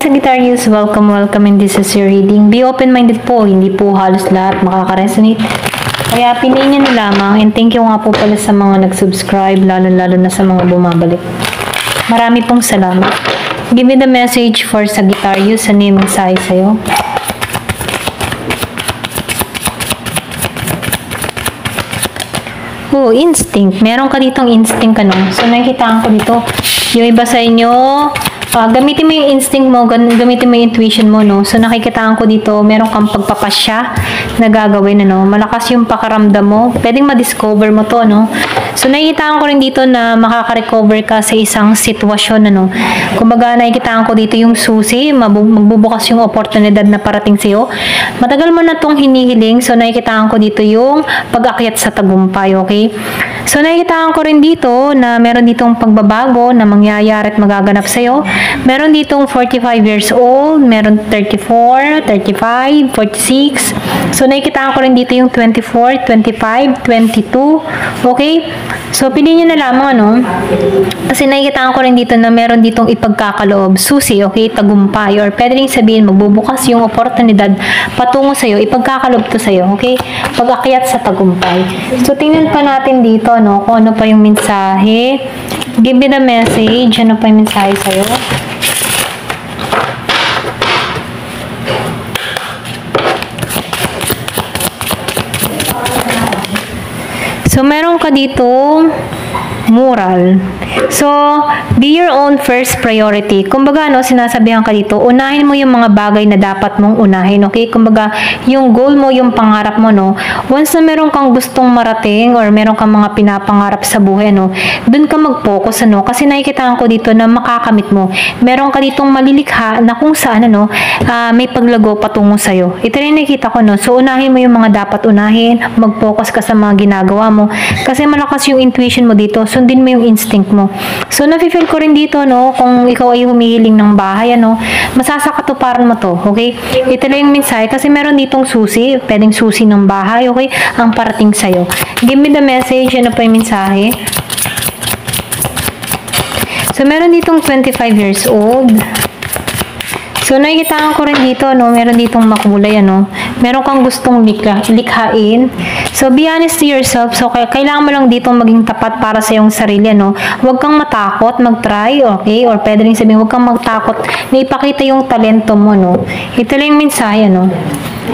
Sagittarius, welcome in this is your reading. Be open-minded po, hindi po halos lahat makaka-resonate. Kaya piliin nyo na lamang, and thank you nga po pala sa mga nag-subscribe, lalo na sa mga bumabalik. Marami pong salamat. Give me the message for Sagittarius, ano yung mensahe sa'yo? Oh, instinct. Meron ka ditong instinct, ano? So, nakikitaan ko dito, yung iba sa inyo, gamitin mo yung instinct mo, gamitin mo yung intuition mo, no? So, nakikitaan ko dito, meron kang pagpapasya na gagawin, ano? Malakas yung pakaramdam mo. Pwedeng ma-discover mo to, no? So, nakikitaan ko rin dito na makaka-recover ka sa isang sitwasyon, ano? Kumbaga, nakikitaan ko dito yung susi, magbubukas yung oportunidad na parating sa'yo. Matagal mo na tong hinihiling, so nakikitaan ko dito yung pag-akyat sa tagumpay, okay? So, nakikitaan ko rin dito na meron ditong pagbabago na mangyayari at magaganap sa'yo. Meron ditong 45 years old, meron 34, 35, 46. So, nakikitaan ko rin dito yung 24, 25, 22. Okay? So, piliin nyo na lamang, ano? Kasi nakikitaan ko rin dito na meron ditong ipagkakaloob. Susi, okay? Tagumpay. Or pwede rin sabihin, magbubukas yung oportunidad patungo sa'yo. Ipagkakaloob to sa'yo, okay? Pag-akyat sa tagumpay. So, tingnan pa natin dito, no? Kung ano pa yung mensahe. Give me the message. Ano pa yung mensahe sa'yo? So, meron ka dito moral. So, be your own first priority. Kumbaga, no, sinasabihan ka dito, unahin mo yung mga bagay na dapat mong unahin, okay? Kumbaga, yung goal mo, yung pangarap mo, no? Once na meron kang gustong marating or meron kang mga pinapangarap sa buhay, no? Dun ka mag-focus, ano? Kasi nakikitaan ko dito na makakamit mo. Meron ka ditong malilikha na kung saan, ano, may paglago patungo sa'yo. Ito rin nakikita ko, no? So, unahin mo yung mga dapat unahin, mag-focus ka sa mga ginagawa mo. Kasi malakas yung intuition mo dito, sundin mo yung instinct mo. So, nafe-feel ko rin dito, no, kung ikaw ay humihiling ng bahay, ano, masasakatuparan mo to, okay? Ito lang yung mensahe, kasi meron ditong susi, pwedeng susi ng bahay, okay, ang parating sa'yo. Give me the message, ano pa yung mensahe? So, meron ditong 25 years old. So, nakikitaan ko rin dito, no, meron ditong makulay, ano, meron kang gustong likhain. So, be honest to yourself. So, kailangan mo lang dito maging tapat para sa iyong sarili, no. Huwag kang matakot, mag-try, okay? Or pwede rin sabihin, huwag kang magtakot na ipakita yung talento mo, no. Ito lang yung mensahe, no.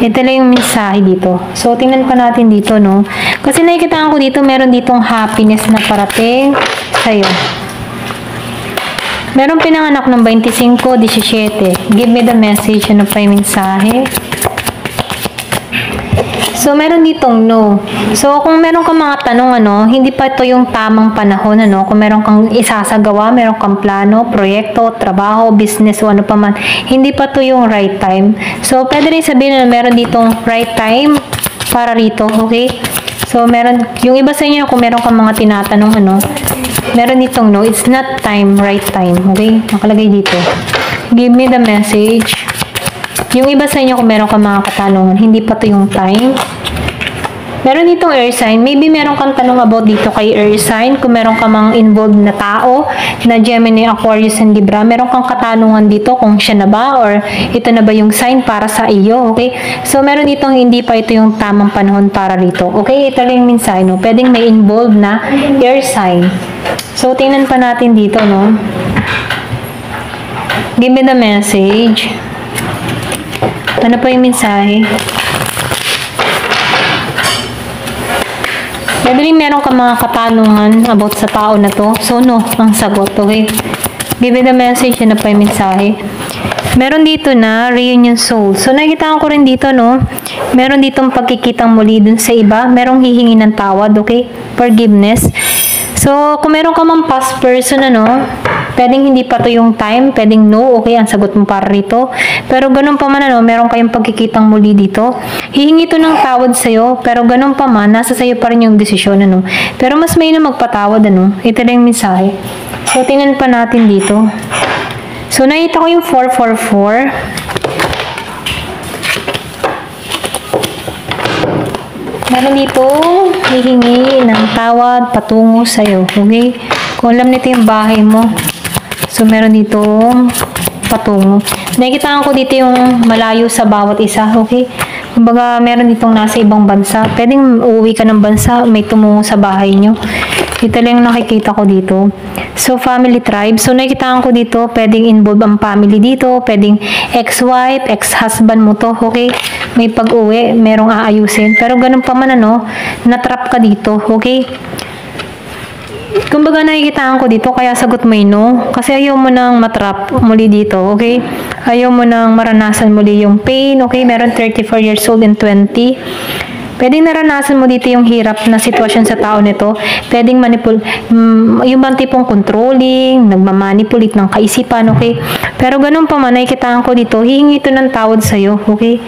Ito lang yung mensahe dito. So, tingnan pa natin dito, no. Kasi nakikitaan ko dito, meron ditong happiness na parating sa'yo. Meron pinanganak ng 25, 17. Give me the message. Ano pa yung mensahe? So, meron ditong no. So, kung meron kang mga tanong, ano, hindi pa ito yung tamang panahon, ano. Kung meron kang isasagawa, meron kang plano, proyekto, trabaho, business, o ano pa man, hindi pa ito yung right time. So, pwede rin sabihin na meron ditong right time para rito, okay? So, meron, yung iba sa inyo, kung meron kang mga tinatanong, ano, meron ditong no, it's not time, right time, okay? Nakalagay dito. Give me the message. Yung iba sa inyo, kung meron kang mga katanungan, hindi pa to yung time. Meron ditong air sign. Maybe meron kang tanong about dito kay air sign. Kung meron kang mga involved na tao, na Gemini, Aquarius, and Libra, meron kang katanungan dito kung siya na ba or ito na ba yung sign para sa iyo, okay? So, meron ditong hindi pa ito yung tamang panahon para rito. Okay? Ito lang yung mensahe, no? Pwedeng may involved na air sign. So, tingnan pa natin dito, no? Give me the message. Ano pa yung mensahe? Pwede rin meron ka mga katanungan about sa tao na to. So, no, ang sagot, okay? Give me the message. Ano pa yung mensahe? Meron dito na reunion soul. So, nakikita ko rin dito, no? Meron ditong pagkikitang muli dun sa iba. Merong hihingi ng tawad, okay? Forgiveness. So, kung meron ka mang past person, ano, pwedeng hindi pa to yung time, pwedeng no, okay, ang sagot mo para rito. Pero ganun pa man, ano, meron kayong pagkikitang muli dito. Hihingi to ng tawad sa'yo, pero ganun pa man, nasa sa'yo pa rin yung desisyon, ano. Pero mas may na magpatawad, ano. Ito lang yung mensahe. So, tingnan pa natin dito. So, nakita ko yung 444. Meron dito, hihingi ng tawad patungo sa'yo. Okay? Kung alam nito yung bahay mo. So, meron dito patungo. Nakikitaan ko dito yung malayo sa bawat isa, okay? Kumbaga, meron ditong nasa ibang bansa. Pwedeng uuwi ka ng bansa, may tumungo sa bahay nyo. Ito lang yung nakikita ko dito. So, family tribe. So, nakikitaan ko dito, pwedeng involve ang family dito, pwedeng ex-wife, ex-husband mo to, okay? May pag-uwi, merong aayusin. Pero ganun pa man, ano, na-trap ka dito, okay? Kumbaga nakikitaan ko dito, kaya sagot mo yung no. Kasi ayaw mo nang matrap muli dito, okay? Ayaw mo nang maranasan muli yung pain, okay? Meron 34 years old and 20. Pwedeng naranasan mo dito yung hirap na sitwasyon sa tao nito. Pwedeng yung bang tipong controlling, nagmamanipulate ng kaisipan, okay? Pero ganun pa man, nakikitaan ko dito, hihingi ito ng tawad sa'yo, okay?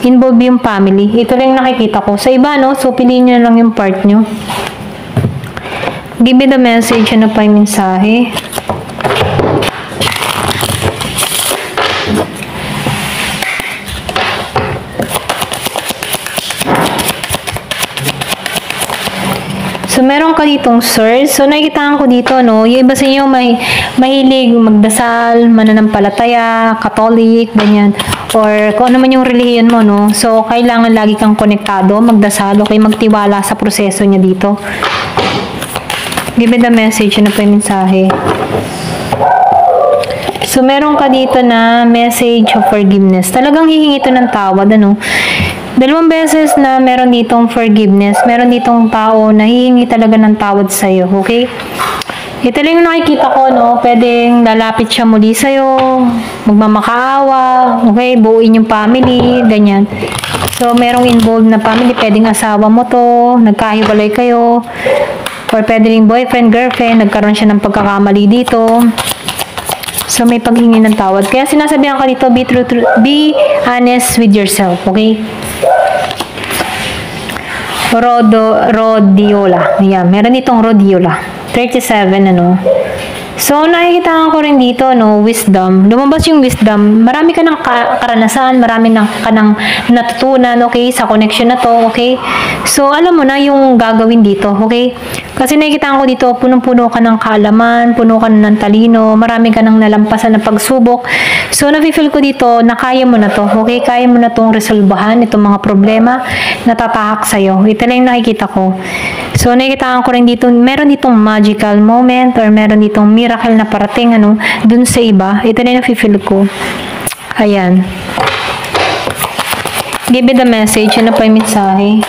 Involve yung family. Ito lang nakikita ko. Sa iba, no? So, piliin nyo na lang yung part nyo. Give me the message. Ano pa yung mensahe? So, meron ka ditong source. So, nakikitaan ko dito, no? Yung iba sa inyo mahilig magdasal, mananampalataya, Catholic, ganyan. Or kung ano man yung relihiyon mo, no? So, kailangan lagi kang konektado, magdasal, okay? Magtiwala sa proseso niya dito. Give me the message. Ano pa yung mensahe? So, meron ka dito na message of forgiveness. Talagang hihingi ito ng tawad, ano? Dalawang beses na meron ditong forgiveness. Meron ditong tao na hihingi talaga ng tawad sa'yo, okay? Ito lang yung nakikita ko, no? Pwedeng lalapit siya muli sa'yo, magmamakaawa, okay? Buuin yung family, ganyan. So, merong involved na family. Pwedeng asawa mo to, nagkahiwalay kayo, or pwedeng boyfriend, girlfriend, nagkaroon siya ng pagkakamali dito. So, may paghingi ng tawad. Kaya sinasabihan ka dito, be honest with yourself, okay? Rhodiola. Ayan, meron ditong Rhodiola. 37, ano. So, nakikita ko rin dito, no, wisdom. Lumabas yung wisdom. Marami ka ng karanasan, marami ka ng natutunan, okay, sa connection na to, okay? So, alam mo na yung gagawin dito, okay? Kasi nakikita ko dito, punong-puno ka ng kaalaman, puno ka ng talino, marami ka ng nalampasan na pagsubok. So, nafe-feel ko dito na kaya mo na to, okay? Kaya mo na tong resolbahan, itong mga problema na tatahak sa'yo. Ito lang yung nakikita ko. So, nakikita ko rin dito, meron ditong magical moment or meron ditong miracle na parating, ano, dun sa iba. Ito na yung nafe-feel ko. Ayan. Give me the message. Ano pa yung mensahe?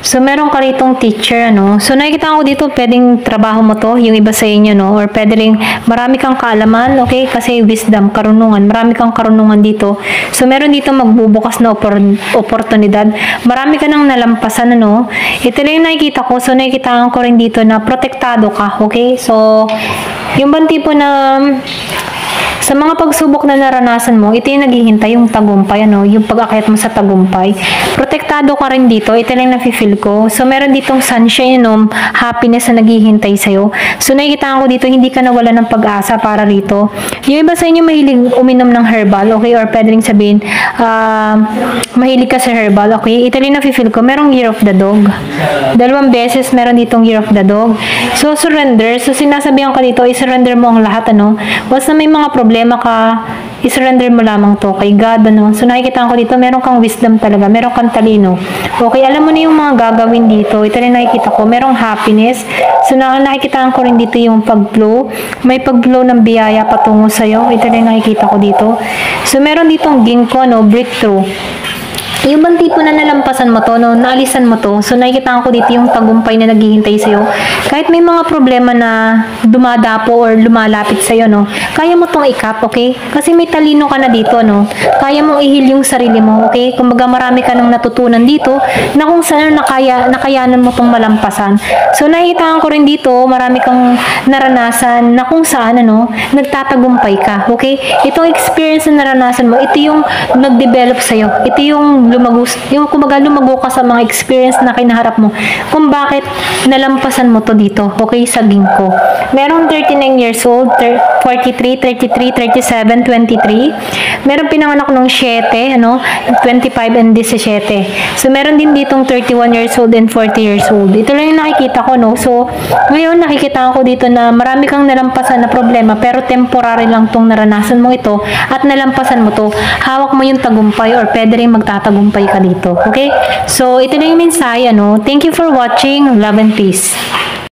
So, meron ka ritong teacher, ano. So, nakikita ko dito, pwedeng trabaho mo to, yung iba sa inyo, no. Or pwede rin, marami kang kaalaman, okay. Kasi wisdom, karunungan. Marami kang karunungan dito. So, meron dito magbubukas na oportunidad. Marami ka nang nalampasan, ano. Ito lang yung nakikita ko. So, nakikita ko rin dito na protektado ka, okay. So, yung bang tipo na sa mga pagsubok na naranasan mo, ito yung naghihintay, yung tagumpay, ano, yung pag-akyat mo sa tagumpay. Protektado ka rin dito, ito lang nafe-feel ko. So, meron ditong sunshine, no, happiness na naghihintay sa'yo. So, nakikita ko dito, hindi ka nawala ng pag-asa para rito. Yung iba sa inyo mahilig uminom ng herbal, okay, or pwede rin sabihin, mahilig ka sa herbal, okay. Ito lang nafe-feel ko, merong year of the dog. Dalawang beses, meron ditong year of the dog. So, surrender. So, sinasabihan ka dito, i-surrender mo ang lahat, ano. Once na may mga problema ka, i-surrender mo lamang to kay God, ano. So, nakikita ko dito, meron kang wisdom talaga, meron kang talino. Okay, alam mo na yung mga gagawin dito. Ito rin nakikita ko, merong happiness. So, nakikita ko rin dito yung pag-flow. May pag-flow ng biyaya patungo sa'yo. Ito rin nakikita ko dito. So, meron ditong ginkgo, no, breakthrough. Yung bang tipo na nalampasan mo to, no, naalisan mo to, so nakikita ko dito yung tagumpay na naghihintay sa'yo. Kahit may mga problema na dumadapo or lumalapit sa'yo, no, kaya mo tong ikap, okay? Kasi may talino ka na dito, no. Kaya mong ihil yung sarili mo, okay? Kumbaga marami ka nang natutunan dito na kung saan nakayanan mo tong malampasan. So nakikita ko rin dito, marami kang naranasan na kung saan, ano, nagtatagumpay ka, okay? Itong experience na naranasan mo, ito yung nag-develop sa'yo. Ito yung kumaga lumago ka sa mga experience na kinaharap mo, kung bakit nalampasan mo to dito, okay, sa ginkgo. Merong 39 years old, 43, 33, 37, 23. Meron pinanganak nung 7, 25 and 17. So, meron din ditong 31 years old and 40 years old. Ito lang yung nakikita ko, no? So, ngayon nakikita ko dito na marami kang nalampasan na problema, pero temporary lang tong naranasan mo ito at nalampasan mo to. Hawak mo yung tagumpay or pwede rin magtatagumpay ka dito. Okay? So, ito na yung mensahe, Thank you for watching. Love and peace.